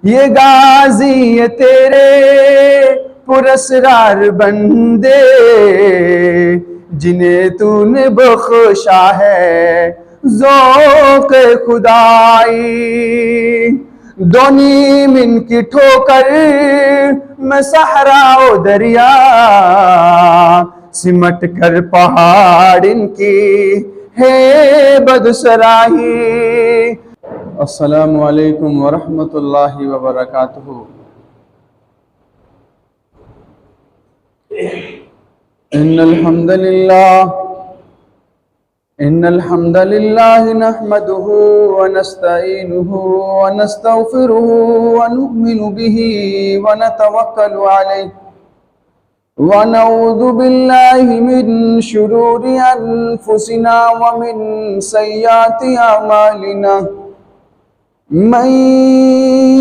یہ غازی ہے تیرے پراسرار بندے، جنہیں تو نے بخشا ہے ذوق خدائی۔ دو نیم ان کی ٹھوکر میں صحرا و دریا، سمٹ کر پہاڑ ان کی ہے بدسراہی۔ السلام علیکم ورحمۃ اللہ وبرکاتہ۔ ان الحمد للہ نحمده ونستعینه ونستغفره ونؤمن به ونتوکل علیہ ونعوذ باللہ من شرور انفسنا ومن سیئات اعمالنا، من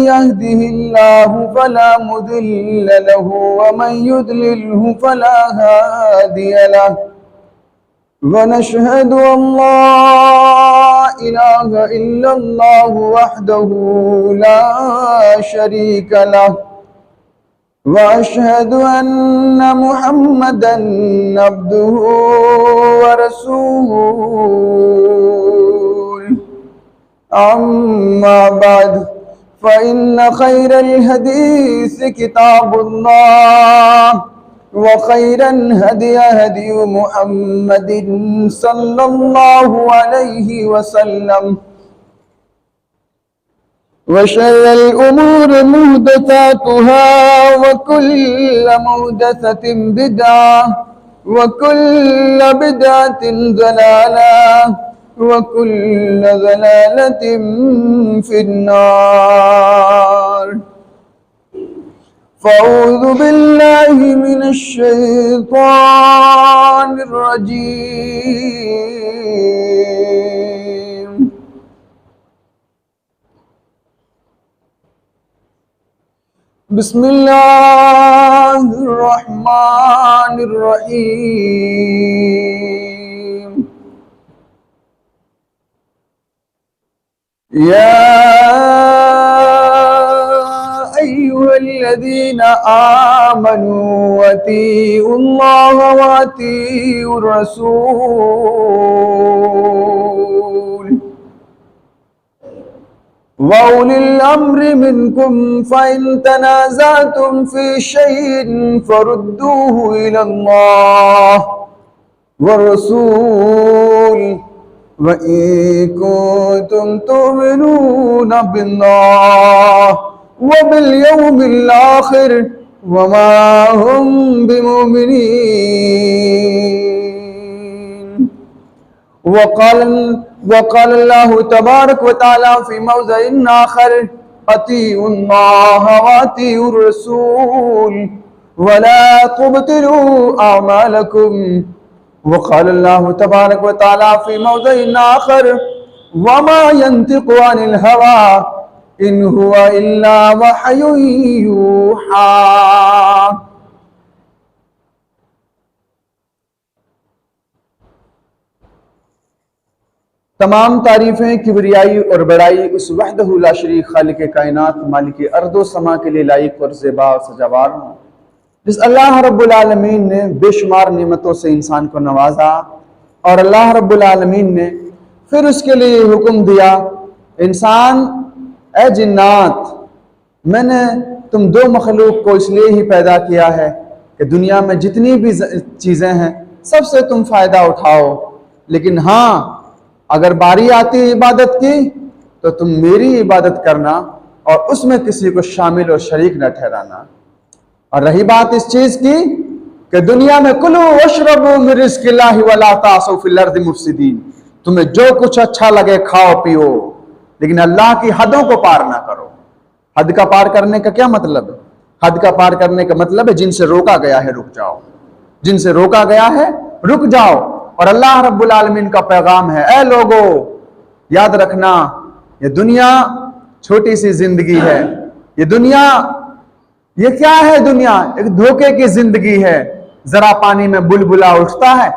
يهده الله فلا مضل له ومن يضلله فلا هادي له، ونشهد أن لا إله إلا الله وحده لا شريك له، وأشهد أن محمدا عبده ورسوله، أما بعد فإن خير الحديث كتاب الله، وخير الهدي هدي محمد صلى الله عليه وسلم، وشر الأمور محدثاتها وكل محدثة بدعة وكل بدعة ضلالة وكل ضلالة في النار۔ فأعوذ بالله من الشيطان الرجيم۔ بسم الله الرحمن الرحيم۔ يا أيها الذين آمنوا أطيعوا الله وأطيعوا الرسول وأولي الأمر منكم، فإن تنازعتم في شيء فردوه إلى الله والرسول وإن كنتم تؤمنون بالله وباليوم الآخر وما هم بمؤمنين۔ وقال الله تبارك وتعالى في موضع آخر: أطيعوا الله وأطيعوا الرسول ولا تبطلوا أعمالكم۔ وقال الله تبارك وتعالى في موضع آخر: وما ينطق عن الهوى إن هو إلا وحي يوحى۔ تمام تعریفیں، کبریائی اور بڑائی اس وحدہ لا شریک خالق کائنات مالک ارض و سما کے لیے لائق اور زیبا اور سجاوار ہوں، جس اللہ رب العالمین نے بے شمار نعمتوں سے انسان کو نوازا، اور اللہ رب العالمین نے پھر اس کے لیے حکم دیا: انسان، اے جنات، میں نے تم دو مخلوق کو اس لیے ہی پیدا کیا ہے کہ دنیا میں جتنی بھی چیزیں ہیں سب سے تم فائدہ اٹھاؤ، لیکن ہاں اگر باری آتی عبادت کی تو تم میری عبادت کرنا اور اس میں کسی کو شامل اور شریک نہ ٹھہرانا۔ اور رہی بات اس چیز کی کہ دنیا میں کلو واشربوا من رزق اللہ ولا تعثوا فی الارض مفسدین، تمہیں جو کچھ اچھا لگے کھاؤ پیو، لیکن اللہ کی حدوں کو پار نہ کرو۔ حد کا پار کرنے کا کیا مطلب ہے؟ حد کا پار کرنے کا مطلب ہے جن سے روکا گیا ہے رک جاؤ، جن سے روکا گیا ہے رک جاؤ۔ اور اللہ رب العالمین کا پیغام ہے: اے لوگو، یاد رکھنا یہ دنیا چھوٹی سی زندگی ہے، یہ دنیا، یہ کیا ہے؟ دنیا ایک دھوکے کی زندگی ہے۔ ذرا پانی میں بلبلا اٹھتا ہے،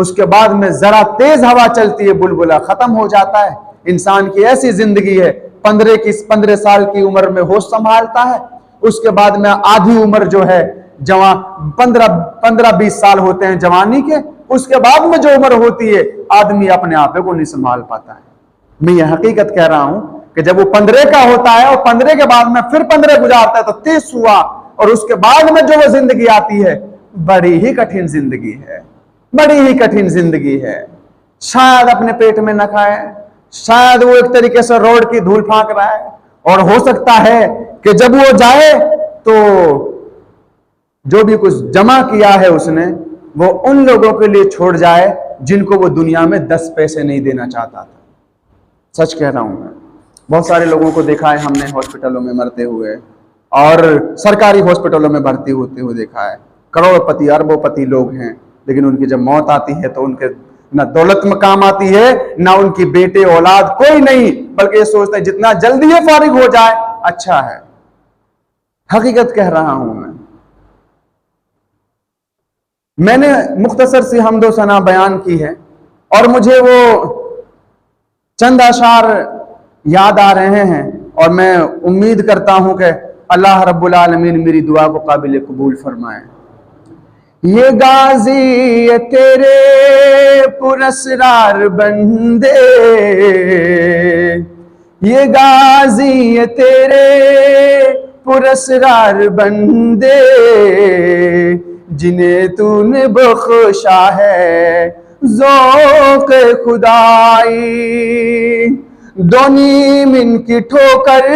اس کے بعد میں ذرا تیز ہوا چلتی ہے، بلبلا ختم ہو جاتا ہے۔ انسان کی ایسی زندگی ہے، 15 साल की उम्र में होश संभालता है, उसके बाद में आधी उम्र जो है जवान 15-20 साल होते हैं जवानी के, उसके बाद में जो उम्र होती है आदमी अपने आप को नहीं संभाल पाता है। मैं ये हकीकत कह रहा हूं कि जब वो 15 का होता है और 15 के बाद में फिर 15 गुजारता है तो 30 हुआ, और उसके बाद में जो वो जिंदगी आती है बड़ी ही कठिन जिंदगी है, बड़ी ही कठिन जिंदगी है। शायद अपने पेट में न खाए, शायद वो एक तरीके से रोड की धूल फांक रहा है, और हो सकता है कि जब वो जाए तो जो भी कुछ जमा किया है उसने वो उन लोगों के लिए छोड़ जाए जिनको वो दुनिया में 10 पैसे नहीं देना चाहता था। सच कह रहा हूं मैं, बहुत सारे लोगों को देखा है हमने हॉस्पिटलों में मरते हुए, और सरकारी हॉस्पिटलों में भर्ती होते हुए देखा है। करोड़पति अरबोपति लोग हैं, लेकिन उनकी जब मौत आती है तो उनके ना दौलत में काम आती है, ना उनकी बेटे औलाद, कोई नहीं, बल्कि ये सोचते हैं जितना जल्दी ये फारिग हो जाए अच्छा है। हकीकत कह रहा हूं मैंने मुख्तसर सी हम्दो सना बयान की है, और मुझे वो चंद अशार याद आ रहे हैं, और मैं उम्मीद करता हूं कि अल्लाह रब्बुल आलमीन मेरी दुआ को काबिल कबूल फरमाए। ये गाजी ये तेरे पुरस्रार बंदे, ये गाजी ये तेरे पुरस्रार बंदे, जिन्हें तूने बख्शा है ज़ौक़ खुदाई। दो नीम इनकी ठोकर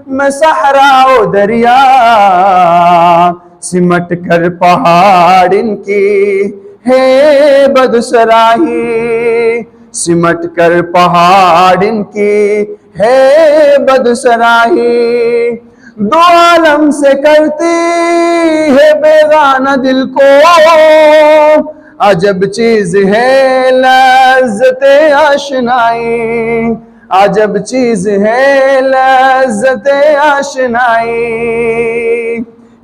में सहरा ओ दरिया, सिमट कर पहाड़ इनकी है बदसराही, सिमट कर पहाड़ इनकी है बदसराही। दो आलम से करती है बेगाना दिल को, अजब चीज है लज़्ज़ते आशनाई, अजब चीज है लज़्ज़ते आशनाई।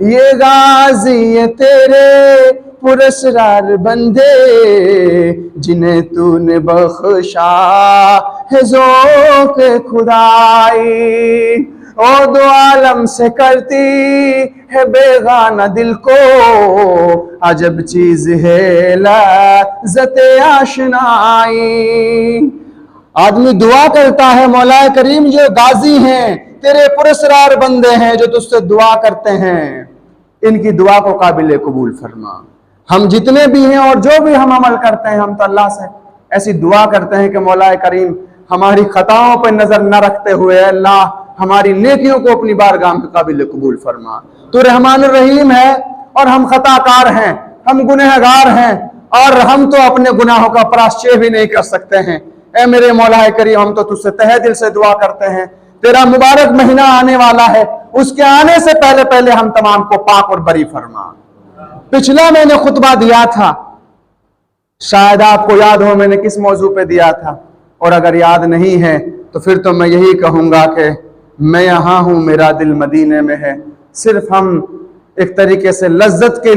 ये गाजी ये तेरे पुरस्रार बंदे, जिन्हें तूने बख्शा है ज़ौक़ खुदाई। ओ दो आलम से करती है बेगाना दिल को, अजब चीज है लज़्ज़ते आशनाई। आदमी दुआ करता है, मौलाए करीम जो गाजी हैं, तेरे पुरस्रार बंदे हैं जो तुझसे दुआ करते हैं, इनकी दुआ को काबिल कबूल फरमा। हम जितने भी हैं और जो भी हम अमल करते हैं, हम तो अल्लाह से ऐसी दुआ करते हैं कि मौलाए करीम हमारी खताओं पर नजर न रखते हुए अल्लाह हमारी नेकियों को अपनी बारगाह में काबिल कबूल फरमा। तू रहमान रहीम है और हम खताकार हैं, हम गुनहगार हैं, और हम तो अपने गुनाहों का प्रायश्चित भी नहीं कर सकते हैं। ए मेरे मौला करीम, हम तो तुझसे तहे दिल से दुआ करते हैं, तेरा मुबारक महीना आने वाला है, उसके आने से पहले पहले हम तमाम को पाक और बरी फरमा। पिछला मैंने खुतबा दिया था, शायद आपको याद हो मैंने किस मौजू पे दिया था, और अगर याद नहीं है तो फिर तो मैं यही कहूंगा कि मैं यहाँ हूँ, मेरा दिल मदीने में है। सिर्फ हम एक तरीके से लज्जत के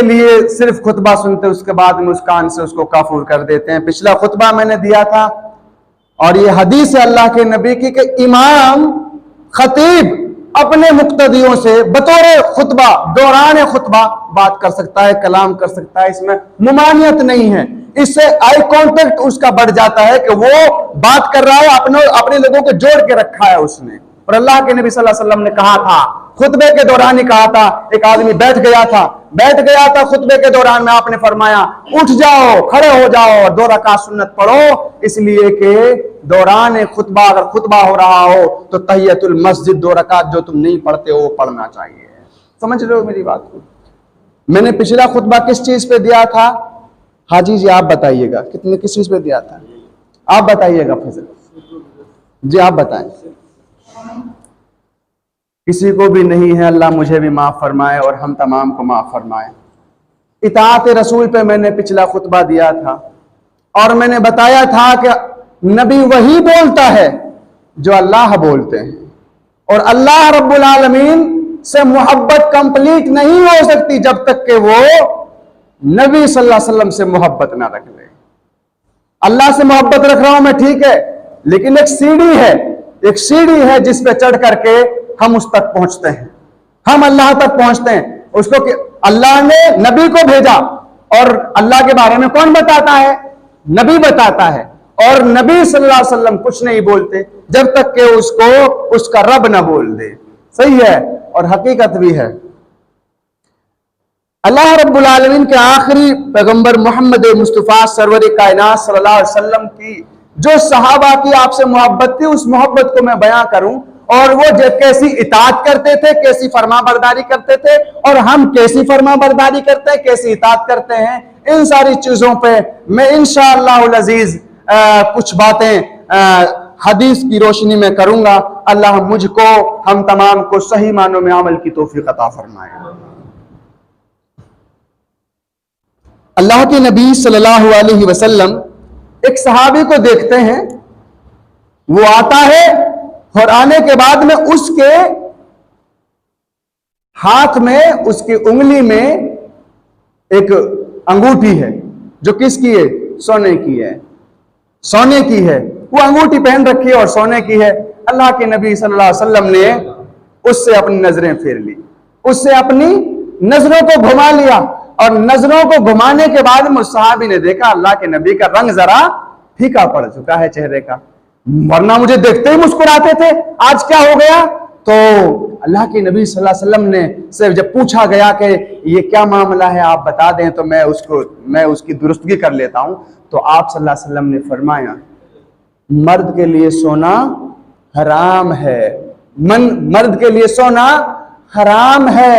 लिए सिर्फ खुतबा सुनते, उसके बाद मुस्कान से उसको काफूर कर देते हैं। पिछला खुतबा मैंने दिया था, और ये हदीस है अल्लाह के नबी की कि इमाम खतीब अपने मुक्तदियों से बतौर खुतबा दौरान खुतबा बात कर सकता है, कलाम कर सकता है, इसमें मुमानियत नहीं है। इससे आई कांटेक्ट उसका बढ़ जाता है कि वो बात कर रहा है, अपने लोगों को जोड़ के रखा है उसने। और अल्लाह के नबी सल्लल्लाहु अलैहि वसल्लम ने कहा था, खुतबे के दौरान ही कहा था, एक आदमी बैठ गया था खुतबे के दौरान में आपने फरमाया उठ जाओ, खड़े हो जाओ और 2 रकात सुन्नत पढ़ो, इसलिए कि दौरान खुतबा अगर खुतबा हो रहा हो तो तहियतुल मस्जिद 2 रकात जो तुम नहीं पढ़ते हो वो पढ़ना चाहिए। समझ रहे हो मेरी बात को? मैंने पिछला खुतबा किस चीज पे दिया था? हाजी जी आप बताइएगा, किस चीज पे दिया था? आप बताइएगा फजल जी, आप बताएं। किसी को भी नहीं है, अल्लाह मुझे भी माफ फरमाए और हम तमाम को माफ फरमाए। इताअत रसूल पे मैंने पिछला खुतबा दिया था, और मैंने बताया था कि नबी वही बोलता है जो अल्लाह बोलते हैं, और अल्लाह रब्बुल आलमीन से मोहब्बत कंप्लीट नहीं हो सकती जब तक कि वो नबी सल्लल्लाहु अलैहि वसल्लम से मोहब्बत ना रख ले। अल्लाह से मोहब्बत रख रहा हूं मैं, ठीक है, لیکن ایک سیڑھی ہے جس پہ چڑھ کر کے ہم اس تک پہنچتے ہیں، ہم اللہ تک پہنچتے ہیں۔ اس کو کہ اللہ نے نبی کو بھیجا، اور اللہ کے بارے میں کون بتاتا ہے؟ نبی بتاتا ہے، اور نبی صلی اللہ علیہ وسلم کچھ نہیں بولتے جب تک کہ اس کو اس کا رب نہ بول دے۔ صحیح ہے، اور حقیقت بھی ہے۔ اللہ رب العالمین کے آخری پیغمبر محمد مصطفیٰ سرور کائنات صلی اللہ علیہ وسلم کی جو صحابہ کی آپ سے محبت تھی، اس محبت کو میں بیان کروں، اور وہ کیسی اطاعت کرتے تھے، کیسی فرما برداری کرتے تھے، اور ہم کیسی فرما برداری کرتے ہیں، کیسی اطاعت کرتے ہیں، ان ساری چیزوں پہ میں انشاءاللہ العزیز کچھ باتیں حدیث کی روشنی میں کروں گا۔ اللہ مجھ کو، ہم تمام کو صحیح معنوں میں عمل کی توفیق عطا فرمائے۔ اللہ کے نبی صلی اللہ علیہ وسلم ایک صحابی کو دیکھتے ہیں، وہ آتا ہے اور آنے کے بعد میں اس کے ہاتھ میں، اس کی انگلی میں ایک انگوٹھی ہے جو کس کی ہے؟ سونے کی ہے، سونے کی ہے۔ وہ انگوٹھی پہن رکھی ہے اور سونے کی ہے۔ اللہ کے نبی صلی اللہ علیہ وسلم نے اس سے اپنی نظریں پھیر لی، اس سے اپنی نظروں کو گھما لیا، اور نظروں کو گھمانے کے بعد میں صحابی نے دیکھا اللہ کے نبی کا رنگ ذرا پھیکا پڑ چکا ہے چہرے کا، ورنہ مجھے دیکھتے ہی مسکراتے تھے، آج کیا ہو گیا؟ تو اللہ کے نبی صلی اللہ علیہ وسلم نے سے جب پوچھا گیا کہ یہ کیا معاملہ ہے، آپ بتا دیں تو میں اس کی درستگی کر لیتا ہوں، تو آپ صلی اللہ علیہ وسلم نے فرمایا مرد کے لیے سونا حرام ہے، مرد کے لیے سونا حرام ہے،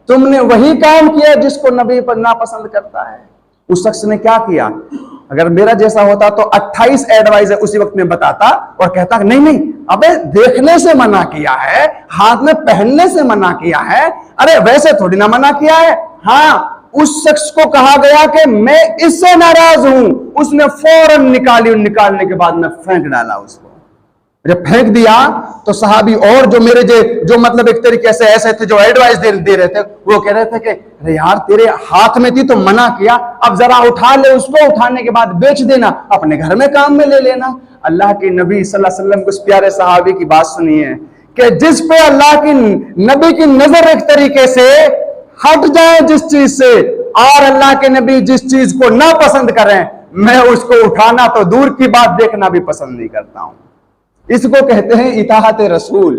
تم نے وہی کام کیا جس کو نبی پر ناپسند کرتا ہے۔ اس شخص نے کیا کیا؟ اگر میرا جیسا ہوتا تو 28 ایڈوائز اسی وقت میں بتاتا اور کہتا کہ نہیں ابے دیکھنے سے منع کیا ہے، ہاتھ میں پہننے سے منع کیا ہے، ارے ویسے تھوڑی نہ منع کیا ہے۔ ہاں، اس شخص کو کہا گیا کہ میں اس سے ناراض ہوں، اس نے فوراً نکالی، اور نکالنے کے بعد میں پھینک ڈالا اس کو۔ جب پھینک دیا تو صحابی اور جو میرے جو مطلب ایک طریقے سے ایسے تھے جو ایڈوائز دے رہے تھے، وہ کہہ رہے تھے کہ ارے یار تیرے ہاتھ میں تھی تو منع کیا، اب ذرا اٹھا لے اس کو، اٹھانے کے بعد بیچ دینا، اپنے گھر میں کام میں لے لینا۔ اللہ کے نبی صلی اللہ علیہ وسلم کو اس پیارے صحابی کی بات سنیے کہ جس پہ اللہ کی نبی کی نظر ایک طریقے سے ہٹ جائے جس چیز سے، اور اللہ کے نبی جس چیز کو نہ پسند کریں، میں اس کو اٹھانا تو دور کی بات دیکھنا بھی پسند نہیں کرتا ہوں۔ اس کو کہتے ہیں اطاعت رسول،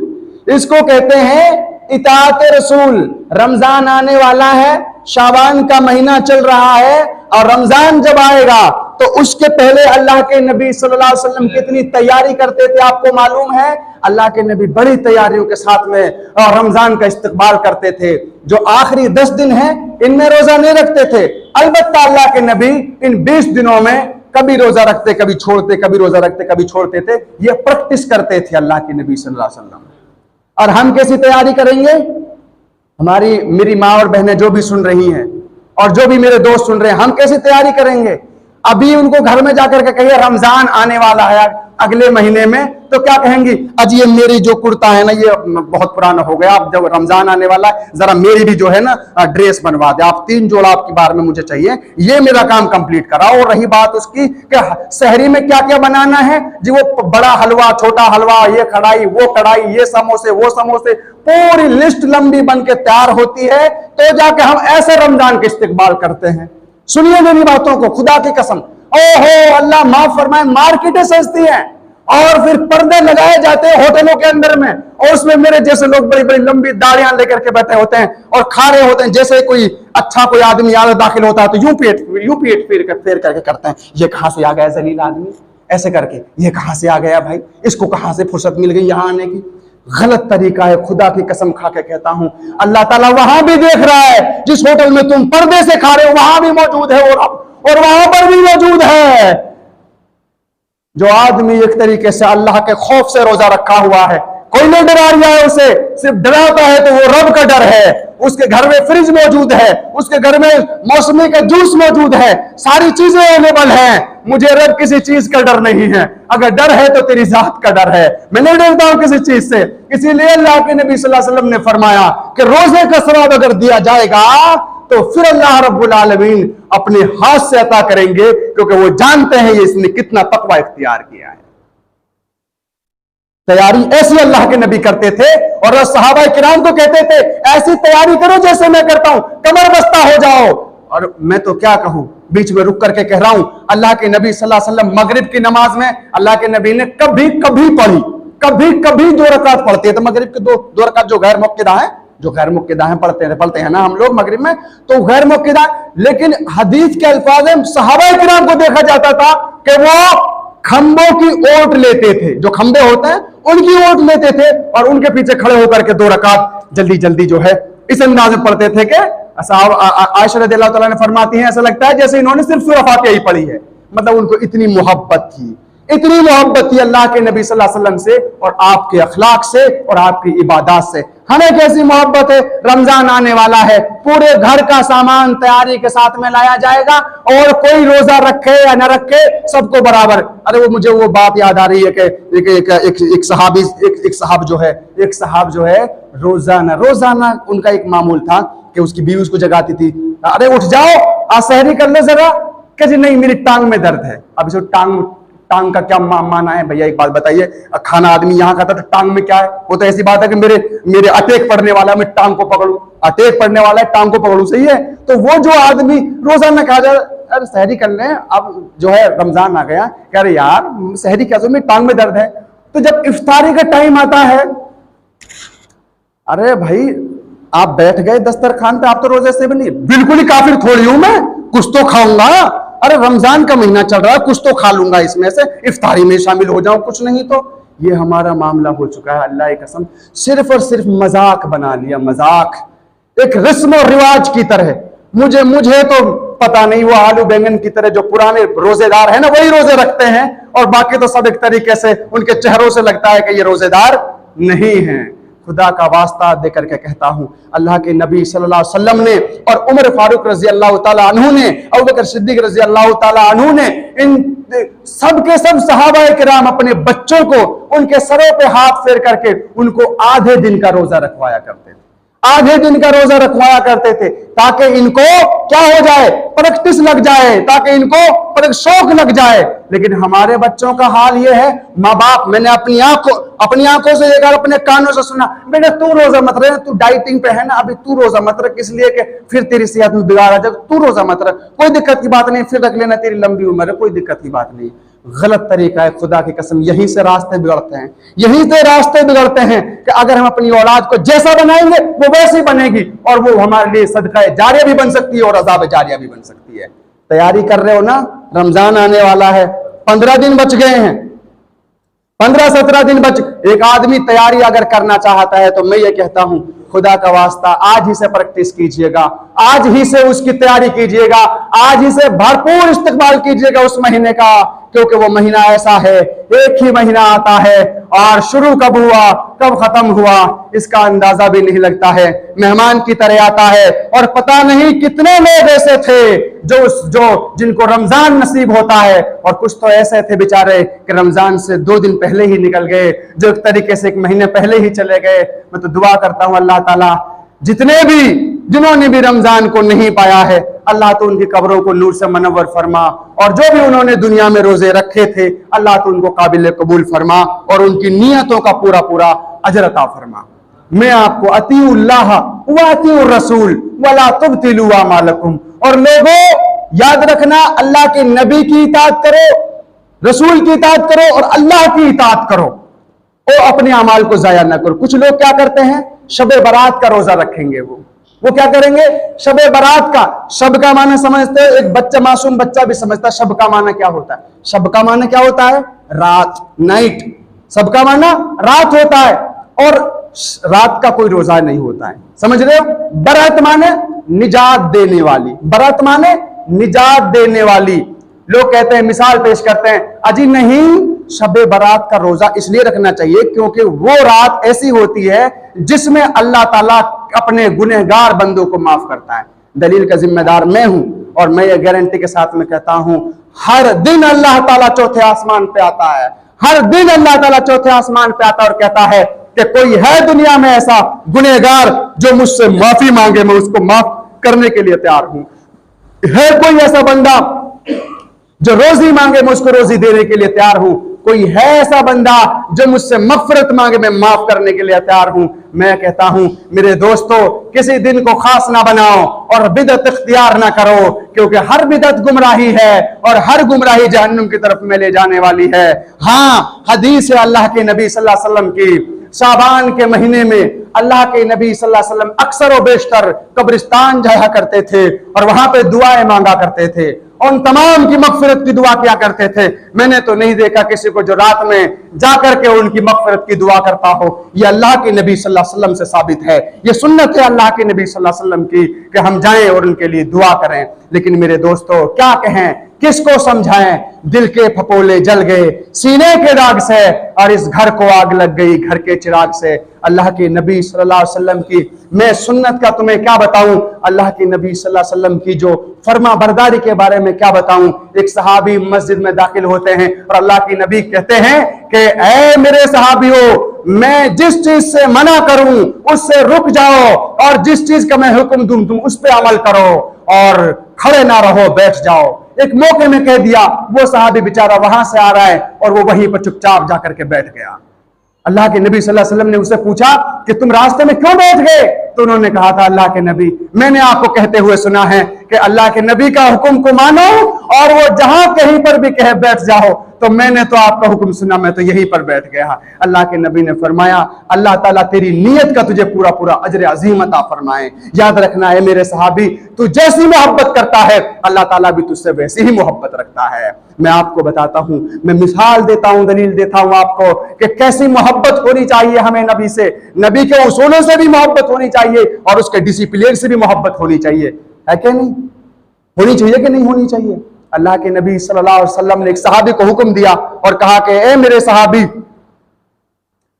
اس کو کہتے ہیں اطاعت رسول۔ رمضان آنے والا ہے، شعبان کا مہینہ چل رہا ہے، اور رمضان جب آئے گا تو اس کے پہلے اللہ کے نبی صلی اللہ علیہ وسلم کتنی تیاری کرتے تھے آپ کو معلوم ہے؟ اللہ کے نبی بڑی تیاریوں کے ساتھ میں اور رمضان کا استقبال کرتے تھے۔ جو آخری 10 دن ہیں ان میں روزہ نہیں رکھتے تھے، البتہ اللہ کے نبی ان 20 دنوں میں کبھی روزہ رکھتے، کبھی چھوڑتے، کبھی روزہ رکھتے، کبھی چھوڑتے تھے۔ یہ پریکٹس کرتے تھے اللہ کے نبی صلی اللہ علیہ وسلم۔ اور ہم کیسی تیاری کریں گے؟ میری ماں اور بہنیں جو بھی سن رہی ہیں اور جو بھی میرے دوست سن رہے ہیں، ہم کیسی تیاری کریں گے؟ ابھی ان کو گھر میں جا کر کے کہیے رمضان آنے والا ہے اگلے مہینے میں، تو کیا کہیں گی؟ اج یہ میری جو کرتا ہے نا یہ بہت پرانا ہو گیا، اب جب رمضان آنے والا ہے ذرا میری بھی جو ہے نا ڈریس بنوا دے، آپ 3 جوڑا آپ کی بار میں مجھے چاہیے، یہ میرا کام کمپلیٹ کراؤ۔ اور رہی بات اس کی کہ سحری میں کیا کیا بنانا ہے جی، وہ بڑا حلوہ، چھوٹا حلوہ، یہ کڑھائی، وہ کڑھائی، یہ سموسے، وہ سموسے، پوری لسٹ لمبی بن کے تیار ہوتی ہے، تو جا کے ہم ایسے رمضان کے استقبال کرتے ہیں۔ سنیے میری باتوں کو، خدا کی قسم، اللہ معاف فرمائے، مارکیٹیں سجتی ہیں اور پھر پردے لگائے جاتے ہیں ہوٹلوں کے اندر میں، اور اس میں میرے جیسے لوگ بڑی بڑی لمبی داڑیاں لے کر کے بیٹھے ہوتے ہیں اور کھا رہے ہوتے ہیں، جیسے کوئی اچھا کوئی آدمی یاد داخل ہوتا ہے تو یوں پیٹ پھیر کر کے کرتے ہیں، یہ کہاں سے آ گیا ذلیل آدمی، ایسے کر کے یہ کہاں سے آ گیا بھائی، اس کو کہاں سے فرصت مل گئی یہاں آنے کی؟ غلط طریقہ ہے، خدا کی قسم کھا کے کہتا ہوں، اللہ تعالیٰ وہاں بھی دیکھ رہا ہے جس ہوٹل میں تم پردے سے کھا رہے ہو، وہاں بھی موجود ہے، اور وہاں پر بھی موجود ہے۔ جو آدمی ایک طریقے سے اللہ کے خوف سے روزہ رکھا ہوا ہے، کوئی نہیں ڈرا رہا ہے اسے، صرف ڈراتا ہے تو وہ رب کا ڈر ہے۔ اس کے گھر میں فریج موجود ہے، اس کے گھر میں موسمی کا جوس موجود ہے، ساری چیزیں اویلیبل ہیں، مجھے رب کسی چیز کا ڈر نہیں ہے۔ اگر ڈر ہے تو تیری ذات کا ڈر ہے، میں نہیں ڈرتا ہوں کسی چیز سے۔ اسی لیے اللہ کے نبی صلی اللہ علیہ وسلم نے فرمایا کہ روزے کا ثواب اگر دیا جائے گا تو پھر اللہ رب العالمین اپنے ہاتھ سے عطا کریں گے، کیونکہ وہ جانتے ہیں اس نے کتنا تقوی اختیار کیا ہے۔ तैयारी ऐसी अल्लाह के नबी करते थे और सहाबा किराम को कहते थे ऐसी तैयारी करो जैसे मैं करता हूं, कमर बस्ता हो जाओ। और मैं तो क्या कहूं, बीच में रुक करके कह रहा हूं, अल्लाह के नबी सल्लल्लाहु अलैहि वसल्लम मगरिब की नमाज में अल्लाह के नबी ने कभी कभी पढ़ी, कभी कभी 2 रकात पढ़ते हैं। तो मगरिब के दो रकात जो गैर मुक्किदा है पढ़ते हैं ना हम लोग मगरिब में, तो गैर मुक्किदा। लेकिन हदीस के अल्फाज में सहाबा किराम को देखा जाता था कि वो खंभों की ओट लेते थे, जो खंभे होते हैं उनकी ओट लेते थे और उनके पीछे खड़े होकर के 2 रकात जल्दी जल्दी जो है इस अंदाज में पढ़ते थे कि आयशा रज़ियल्लाहु ताला ने फरमाती हैं ऐसा लगता है जैसे इन्होंने सिर्फ सूरह फातिहा ही पढ़ी है। मतलब उनको इतनी मोहब्बत थी अल्लाह के नबी सल्लल्लाहु अलैहि वसल्लम से और आपके अखलाक से और आपकी इबादत से। हमें कैसी मोहब्बत है, रमजान आने वाला है, पूरे घर का सामान तैयारी के साथ में लाया जाएगा और कोई रोजा रखे या न रखे सबको बराबर। अरे वो मुझे वो बात याद आ रही है कि एक साहब जो है रोजाना उनका एक मामूल था कि उसकी बीवी उसको जगाती थी, अरे उठ जाओ आज सहरी कर लो जरा, कि जी नहीं मेरी टांग में दर्द है। अब इसे टांग का क्या माना है भैया, एक बात बताइए। खाना आदमी यहाँ खाता तो टांग में क्या है? वो तो ऐसी बात है कि मेरे अटैक पड़ने वाला, मैं टांग को पकड़ूं, अटैक पड़ने वाला है टांग को पकड़ूं, सही है। तो वो जो आदमी रोजाना कहा जाए अरे सहरी कर लें, अब जो है रमजान आ गया, कह रहे यार सहरी क्या, मेरी टांग में दर्द है। तो जब इफ्तारी का टाइम आता है, अरे भाई आप बैठ गए दस्तरखान पे, आप तो रोजे से भी नहीं, बिल्कुल ही काफिर थोड़ी हूं मैं, कुछ तो खाऊंगा, अरे रमजान का महीना चल रहा है, कुछ तो खा लूंगा इसमें से, इफ्तारी में शामिल हो जाऊं, कुछ नहीं तो। ये हमारा मामला हो चुका है, अल्लाह की कसम, सिर्फ और सिर्फ मजाक बना लिया, मजाक, एक रस्म और रिवाज की तरह। मुझे तो पता नहीं, वो आलू बैंगन की तरह जो पुराने रोजेदार है ना वही रोजे रखते हैं, और बाकी तो सब एक तरीके से उनके चेहरों से लगता है कि ये रोजेदार नहीं है। खुदा का वास्ता दे करके कहता हूं, अल्लाह के नबी सल्लल्लाहु अलैहि वसल्लम ने और उमर फारूक रजी अल्लाह ताला अन्हु ने, अबू बकर सिद्दीक रजी अल्लाह ताला अन्हु ने, इन सब के सब सहाबा किराम अपने बच्चों को उनके सरों पे हाथ फेर करके उनको आधे दिन का रोजा रखवाया करते थे, आधे दिन का रोजा रखवाया करते थे, ताकि इनको क्या हो जाए, प्रैक्टिस लग जाए, ताकि इनको शौक लग जाए। लेकिन हमारे बच्चों का हाल ये है, माँ बाप, मैंने अपनी आंखों से एक अपने कानों से सुना, बेटा तू रोजा मत रख, तू डाइटिंग पे है ना, अभी तू रोजा मत रख, इसलिए कि फिर तेरी सेहत में बिगाड़ आ जाए, तू रोजा मत रख, कोई दिक्कत की बात नहीं, फिर रख लेना, तेरी लंबी उम्र है, कोई दिक्कत की बात नहीं। गलत तरीका है, खुदा की कसम, यहीं से रास्ते बिगड़ते हैं कि अगर हम अपनी औलाद को जैसा बनाएंगे वो वैसी बनेगी, और वो हमारे लिए सदका जारिया भी बन सकती है और अज़ाब जारिया भी बन सकती है। तैयारी कर रहे हो ना, रमजान आने वाला है, 15 दिन बच गए हैं, 15-17 दिन बच। एक आदमी तैयारी अगर करना चाहता है तो मैं ये कहता हूं, खुदा का वास्ता आज ही से प्रैक्टिस कीजिएगा, आज ही से उसकी तैयारी कीजिएगा, आज ही से भरपूर इस्तेमाल कीजिएगा उस महीने का, क्योंकि वो महीना ऐसा है, एक ही महीना आता है और शुरू कब हुआ कब खत्म हुआ इसका अंदाजा भी नहीं लगता है, मेहमान की तरह आता है। और पता नहीं कितने लोग ऐसे थे जो जिनको रमजान नसीब होता है, और कुछ तो ऐसे थे बेचारे कि रमजान से 2 दिन पहले ही निकल गए, जो एक तरीके से 1 महीने पहले ही चले गए। मैं तो दुआ करता हूं अल्लाह ताला जिन्होंने भी रमजान को नहीं पाया है, अल्लाह तो उनकी कब्रों को नूर से मनव्वर फरमा, और जो भी उन्होंने दुनिया में रोजे रखे थे अल्लाह तो उनको काबिल कबूल फरमा और उनकी नियतों का पूरा पूरा अजर अता फरमा। मैं आपको अतीउल्लाह व अतीउर रसूल वला तुब्तिलू अमालकुम, और लोगों याद रखना, अल्लाह के नबी की इताअत करो, रसूल की इताअत करो और अल्लाह की इताअत करो, और अपने अमाल को जाया ना करो। कुछ लोग क्या करते हैं, शबे बारात का रोजा रखेंगे, वो क्या करेंगे, शबे बारात का, शब का माना समझते हैं, एक बच्चा, मासूम बच्चा भी समझता है शब का माना क्या होता है। शब का माना क्या होता है, रात, नाइट, सब का माना रात होता है, और रात का कोई रोजा नहीं होता है, समझ रहे हो। बरात माने निजात देने वाली, बरात माने निजात देने वाली। लोग कहते हैं, मिसाल पेश करते हैं, अजी नहीं, शबे बारात का रोजा इसलिए रखना चाहिए क्योंकि वो रात ऐसी होती है जिसमें अल्लाह ताला अपने गुनहगार बंदों को माफ करता है। दलील का जिम्मेदार मैं हूं, और मैं ये गारंटी के साथ में कहता हूं, हर दिन अल्लाह ताला चौथे आसमान पे आता है, हर दिन अल्लाह ताला चौथे आसमान पे आता और कहता है कि कोई है दुनिया में ऐसा गुनहगार जो मुझसे माफी मांगे, मैं उसको माफ करने के लिए तैयार हूं। है कोई ऐसा बंदा जो रोजी मांगे, मैं उसको रोजी देने के लिए तैयार हूं। کوئی ہے ایسا بندہ جو مجھ سے مغفرت مانگے میں معاف کرنے کے لیے تیار ہوں. میں کہتا ہوں میرے دوستو کسی دن کو خاص نہ بناؤ اور بدعت اختیار نہ کرو, کیونکہ ہر بدعت گمراہی ہے اور ہر گمراہی جہنم کی طرف میں لے جانے والی ہے. ہاں حدیث ہے اللہ کے نبی صلی اللہ علیہ وسلم کی, شعبان کے مہینے میں اللہ کے نبی صلی اللہ علیہ وسلم اکثر و بیشتر قبرستان جایا کرتے تھے اور وہاں پہ دعائیں مانگا کرتے تھے, ان تمام کی مغفرت کی دعا کیا کرتے تھے. میں نے تو نہیں دیکھا کسی کو جو رات میں جا کر کے ان کی مغفرت کی دعا کرتا ہو. یہ اللہ کے نبی صلی اللہ علیہ وسلم سے ثابت ہے, یہ سنت ہے اللہ کے نبی صلی اللہ علیہ وسلم کی کہ ہم جائیں اور ان کے لیے دعا کریں. لیکن میرے دوستو کیا کہیں, کس کو سمجھائیں, دل کے پھپولے جل گئے سینے کے داغ سے اور اس گھر کو آگ لگ گئی گھر کے چراغ سے. اللہ کے نبی صلی اللہ علیہ وسلم کی میں سنت کا تمہیں کیا بتاؤں, اللہ کے نبی صلی اللہ علیہ وسلم کی جو فرما برداری کے بارے میں کیا بتاؤں. ایک صحابی مسجد میں داخل ہوتے ہیں اور اللہ کے نبی کہتے ہیں کہ اے میرے صحابیوں, میں جس چیز سے منع کروں اس سے رک جاؤ اور جس چیز کا میں حکم دوں تم اس پہ عمل کرو اور کھڑے نہ رہو, بیٹھ جاؤ. ایک موقع میں کہہ دیا, وہ صحابی بیچارہ وہاں سے آ رہا ہے اور وہ وہیں پر چپ چاپ جا کر کے بیٹھ گیا. اللہ کے نبی صلی اللہ علیہ وسلم نے اسے پوچھا کہ تم راستے میں کیوں بیٹھ گئے؟ تو انہوں نے کہا تھا اللہ کے نبی میں نے آپ کو کہتے ہوئے سنا ہے کہ اللہ کے نبی کا حکم کو مانو اور وہ جہاں کہیں پر بھی کہے بیٹھ جاؤ, تو میں نے تو آپ کا حکم سنا, میں تو یہیں پر بیٹھ گیا. اللہ کے نبی نے فرمایا اللہ تعالیٰ تیری نیت کا تجھے پورا پورا اجر عظیم عطا فرمائے. یاد رکھنا ہے میرے صحابی, تو جیسی محبت کرتا ہے اللہ تعالیٰ بھی تجھ سے ویسی ہی محبت رکھتا ہے. میں آپ کو بتاتا ہوں, میں مثال دیتا ہوں, دلیل دیتا ہوں آپ کو کہ کیسی محبت ہونی چاہیے ہمیں نبی سے. نبی کے اصولوں سے بھی محبت ہونی چاہیے اور اس کے ڈسپلن سے بھی محبت ہونی چاہیے. ہے کہ نہیں ہونی چاہیے کہ نہیں ہونی چاہیے؟ اللہ کے نبی صلی اللہ علیہ وسلم نے ایک صحابی کو حکم دیا اور کہا کہ اے میرے صحابی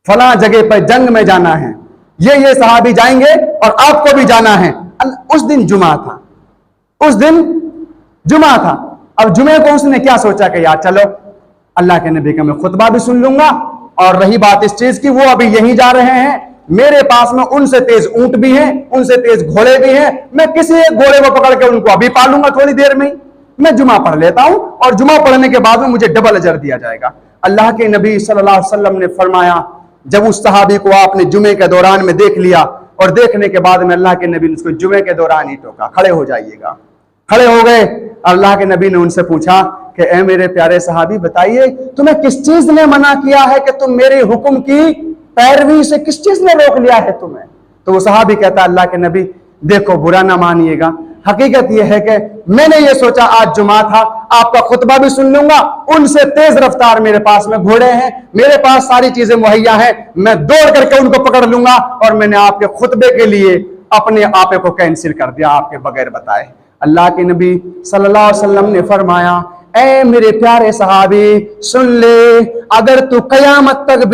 فلاں جگہ پر جنگ میں جانا ہے, یہ صحابی جائیں گے اور آپ کو بھی جانا ہے. اس دن جمعہ تھا, اس دن جمعہ تھا. اب جمعے کو اس نے کیا سوچا کہ یار چلو اللہ کے نبی کا میں خطبہ بھی سن لوں گا, اور رہی بات اس چیز کی وہ ابھی یہیں جا رہے ہیں, میرے پاس میں ان سے تیز اونٹ بھی ہیں, ان سے تیز گھوڑے بھی ہیں, میں کسی ایک گھوڑے کو پکڑ کے ان کو ابھی پالوں گا تھوڑی دیر میں, میں جمعہ پڑھ لیتا ہوں اور جمعہ پڑھنے کے بعد میں مجھے ڈبل اجر دیا جائے گا. اللہ کے نبی صلی اللہ علیہ وسلم نے فرمایا, جب اس صحابی کو آپ نے جمعے کے دوران میں دیکھ لیا اور دیکھنے کے بعد میں اللہ کے نبی نے اس کو جمعے کے دوران ہی ٹوکا, کھڑے ہو جائیے گا. کھڑے ہو گئے. اللہ کے نبی نے ان سے پوچھا کہ اے میرے پیارے صحابی بتائیے تمہیں کس چیز نے منع کیا ہے کہ تم میرے حکم کی پیروی سے, کس چیز نے روک لیا ہے تمہیں؟ تو وہ صحابی کہتا اللہ کے نبی دیکھو برا نہ مانیے گا, حقیقت یہ ہے کہ میں نے یہ سوچا آج جمعہ تھا, آپ کا خطبہ بھی سن لوں گا, ان سے تیز رفتار میرے پاس میں گھوڑے ہیں, میرے پاس ساری چیزیں مہیا ہیں, میں دوڑ کر کے ان کو پکڑ لوں گا, اور میں نے آپ کے خطبے کے لیے اپنے آپے کو کینسل کر دیا آپ کے بغیر بتائے. اللہ کے نبی صلی اللہ علیہ وسلم نے فرمایا اے میرے پیارے صحابی سن لے, اگر تو قیامت تک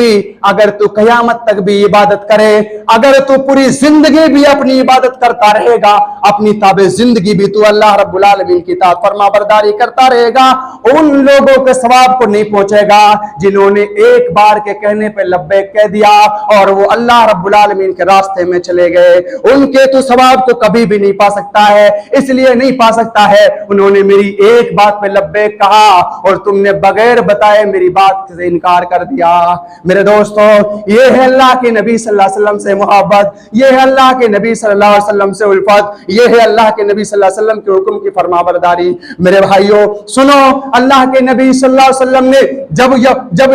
بھی عبادت کرے, اگر تو پوری زندگی بھی اپنی عبادت کرتا رہے گا, اپنی تابع زندگی بھی تو اللہ رب العالمین کی اطاعت فرما برداری کرتا رہے گا, ان لوگوں کے ثواب کو نہیں پہنچے گا جنہوں نے ایک بار کے کہنے پہ لبیک کہہ دیا اور وہ اللہ رب العالمین کے راستے میں چلے گئے. ان کے تو ثواب کو کبھی بھی نہیں پا سکتا ہے, اس لیے نہیں پا سکتا ہے انہوں نے میری ایک بات پہ لبیک کہا اور تم نے بغیر بتائے میری بات سے انکار کر دیا. میرے دوستو یہ ہے اللہ کے نبی صلی اللہ علیہ وسلم سے محبت, یہ ہے اللہ کے نبی صلی اللہ علیہ وسلم سے الفت, یہ ہے اللہ کے نبی صلی اللہ علیہ وسلم کے حکم کی فرما برداری. میرے بھائیوں سنو, اللہ کے نبی صلی اللہ علیہ وسلم نے جب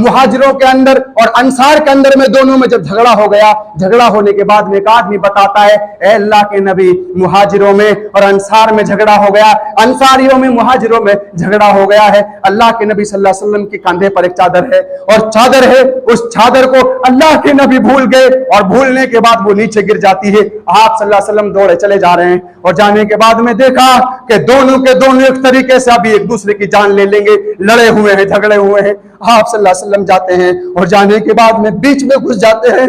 مہاجروں کے اندر اور انصار کے اندر میں دونوں میں جب جھگڑا ہو گیا, جھگڑا ہونے کے بعد میں ایک آدمی بتاتا ہے اے اللہ کے نبی مہاجروں میں اور انصار میں جھگڑا ہو گیا, انصاریوں میں مہاجروں میں جھگڑا ہو گیا ہے. اللہ کے نبی صلی اللہ علیہ وسلم کے کاندھے پر ایک چادر ہے اور چادر ہے, اس چادر کو اللہ کے نبی بھول گئے اور بھولنے کے بعد وہ نیچے گر جاتی ہے. آپ صلی اللہ علیہ وسلم دوڑے چلے جا رہے ہیں اور جانے کے بعد میں دیکھا کہ دونوں کے دونوں ایک طریقے سے ابھی ایک دوسرے کی جان لے لیں گے, لڑے ہوئے ہیں, جھگڑے ہوئے ہیں. آپ صلی اللہ علیہ وسلم جاتے ہیں اور جانے کے بعد میں بیچ میں گھس جاتے ہیں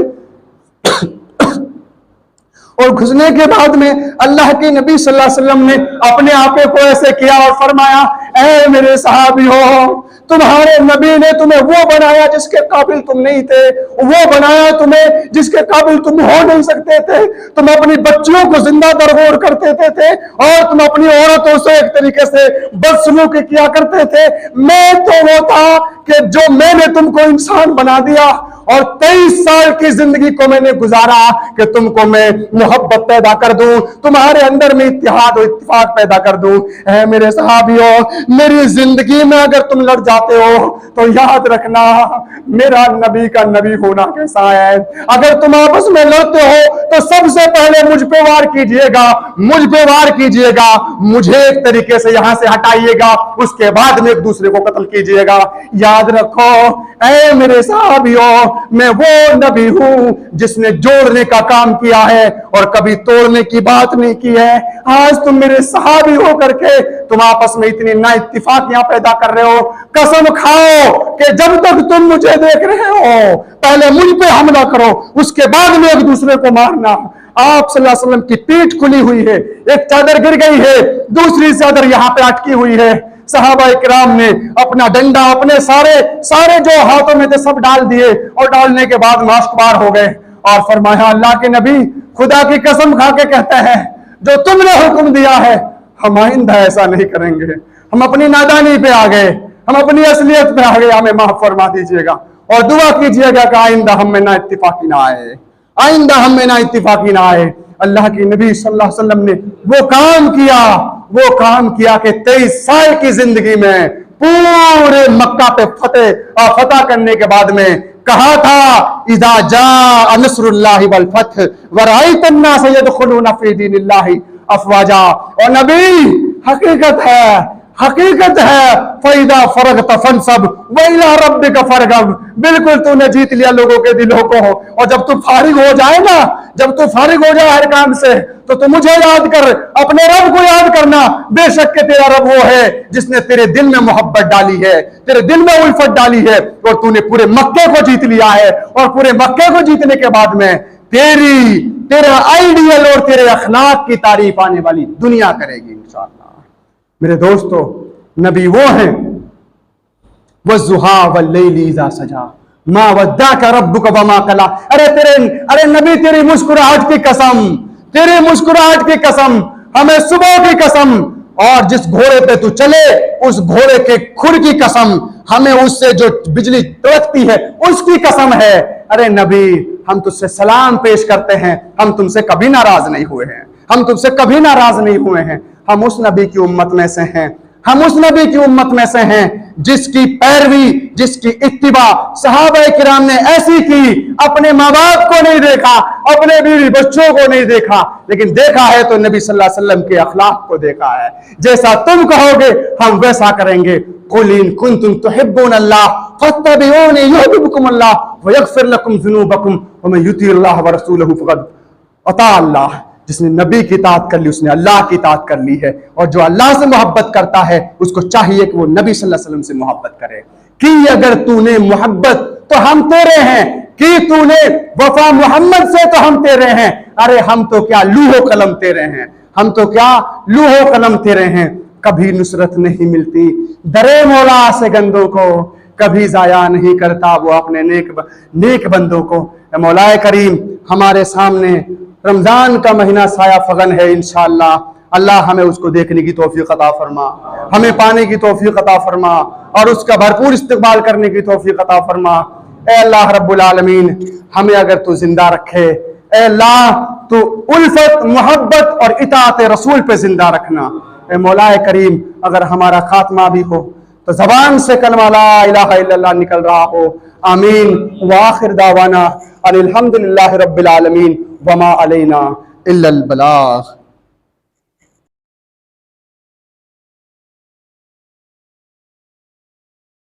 اور گھسنے کے بعد میں اللہ کے نبی صلی اللہ علیہ وسلم نے اپنے آپے کو ایسے کیا اور فرمایا اے میرے صحابیوں तुम्हारे नबी ने तुम्हें वो बनाया जिसके काबिल तुम नहीं थे, वो बनाया तुम्हें जिसके काबिल तुम हो नहीं सकते थे। तुम अपनी बच्चियों को जिंदा दरगोर करते थे और तुम अपनी औरतों से एक तरीके से बदसलूकी किया करते थे। मैं तो वो था कि जो मैंने तुमको इंसान बना दिया और 23 साल की जिंदगी को मैंने गुजारा कि तुमको मैं मोहब्बत पैदा कर दूं, तुम्हारे अंदर में इत्तेहाद और इत्तिफाक पैदा कर दूं। ऐ मेरे सहाबियों, मेरी जिंदगी में अगर तुम लड़ जाते हो तो याद रखना मेरा नबी का नबी होना कैसा है। अगर तुम आपस में लड़ते हो तो सबसे पहले मुझ पे वार कीजिएगा, मुझ पे वार कीजिएगा, मुझे एक तरीके से यहां से हटाइएगा, उसके बाद में एक दूसरे को कत्ल कीजिएगा। याद रखो ऐ मेरे सहाबियों, मैं वो नबी हूं जिसने जोड़ने का काम किया है और कभी तोड़ने की बात नहीं की है। आज तुम मेरे सहाबी हो करके तुम आपस में इतनी ना इत्तिफाकियां पैदा कर रहे हो। कसम खाओ कि जब तक तुम मुझे देख रहे हो पहले मुझ पे हमला करो, उसके बाद में एक दूसरे को मारना। आप सल्लल्लाहु अलैहि वसल्लम की पीठ खुली हुई है, एक चादर गिर गई है, दूसरी चादर यहां पे अटकी हुई है। सहाबा इकराम ने अपना डंडा अपने सारे जो हाथों में थे सब डाल दिए और डालने के बाद माश्कबार हो गए और फरमाया, अल्लाह के नबी खुदा की कसम खा के कहते हैं जो तुमने हुक्म दिया है हम आइंदा ऐसा नहीं करेंगे। हम अपनी नादानी पे आ गए, हम अपनी असलियत पे आ गए, हमें माफ फरमा दीजिएगा और दुआ कीजिएगा कि आइंदा हम में ना इत्तिफाकी ना आए, आइंदा हम में ना इत्तिफाकी ना आए। अल्लाह की नबी सल्लल्लाहु अलैहि वसल्लम ने वो काम किया कि 23 साल की जिंदगी में पूरे मक्का पे फतह करने के बाद में कहा था, इज़ा जाअ नस्रुल्लाहि वल फथ व रअयतन नास यदखुलूना फी दीनिल्लाहि अफवाजा। और नबी हकीकत है फैदा फरगत फनसब व इला रब्बिका फरगब। बिल्कुल तूने जीत लिया लोगों के दिलों को और जब तू फारिग हो जाए ना, जब तू फारिग हो जाए हर काम से तो तू मुझे याद कर, अपने रब को याद करना। बेशक के तेरा रब वो है जिसने तेरे दिल में मोहब्बत डाली है, तेरे दिल में उल्फत डाली है और तूने पूरे मक्के को जीत लिया है। और पूरे मक्के को जीतने के बाद में तेरा आइडियल और तेरे अखलाक की तारीफ आने वाली दुनिया करेगी इंशाअल्लाह। मेरे दोस्तों, नबी वो हैं वज़ुहा वल्लैलि इज़ा सजा मा वद्दाका रब्बुका वमा कला। अरे नबी तेरी मुस्कुराहट की कसम, तेरी मुस्कुराहट की कसम, हमें सुबह की कसम, और जिस घोड़े पे तू चले उस घोड़े के खुर की कसम, हमें उससे जो बिजली तड़कती है उसकी कसम है। अरे नबी हम तुझसे सलाम पेश करते हैं, हम तुमसे कभी नाराज नहीं हुए हैं, हम तुमसे कभी नाराज नहीं हुए हैं। हम उस नबी की उम्मत में से हैं, हम उस नबी की उम्मत में से हैं जिसकी पैरवी, जिसकी इत्तिबा सहाबा किराम ने ऐसी की, अपने माँ बाप को नहीं देखा, अपने बीवी बच्चों को नहीं देखा, लेकिन देखा है तो नबी सल्लल्लाहु अलैहि वसल्लम के अखलाक को देखा है। जैसा तुम कहोगे हम वैसा करेंगे। कुल इन कुंतुम तुहिब्बूनल्लाह फत्तबिऊनी युहिब्बुकुमुल्लाह व यगफिर लकुम ज़ुनूबकुम व मन युतिइल्लाह व रसूलहु फक़द अता अल्लाह। जिसने नबी की इताअत कर ली उसने अल्लाह की इताअत कर ली है, और जो अल्लाह से मोहब्बत करता है उसको चाहिए कि वो नबी सल्लल्लाहु अलैहि वसल्लम से मोहब्बत करे। कि अगर तूने मोहब्बत तो हम तेरे हैं, कि तूने वफा मोहम्मद से तो हम तेरे हैं। अरे हम तो क्या लूहो कलम तेरे हैं, हम तो क्या लूहो कलम तेरे हैं। कभी नुसरत नहीं मिलती दरे मौला से गंदों को, कभी जाया नहीं करता वो अपने नेक बंदों को। मौलाए करीम हमारे सामने रमजान का महीना साया फगन है, इंशाअल्लाह अल्लाह हमें उसको देखने की तौफीक अता फरमा, हमें पाने की तौफीक अता फरमा और उसका भरपूर इस्तेमाल करने की तौफीक अता फरमा। ए अल्लाह रब्बुल आलमीन, हमें अगर तू जिंदा रखे, ए अल्लाह तू उल्फत मोहब्बत और इताअत रसूल पे जिंदा रखना। ए मौलाए करीम अगर हमारा खात्मा भी हो तो जबान से कलमा ला इलाहा इल्लल्लाह निकल रहा हो। आमीन व आखिर दावाना अनिल हम्दुलिल्लाहि रब्बिल आलमीन वमा अलैना इल्लल बलाग।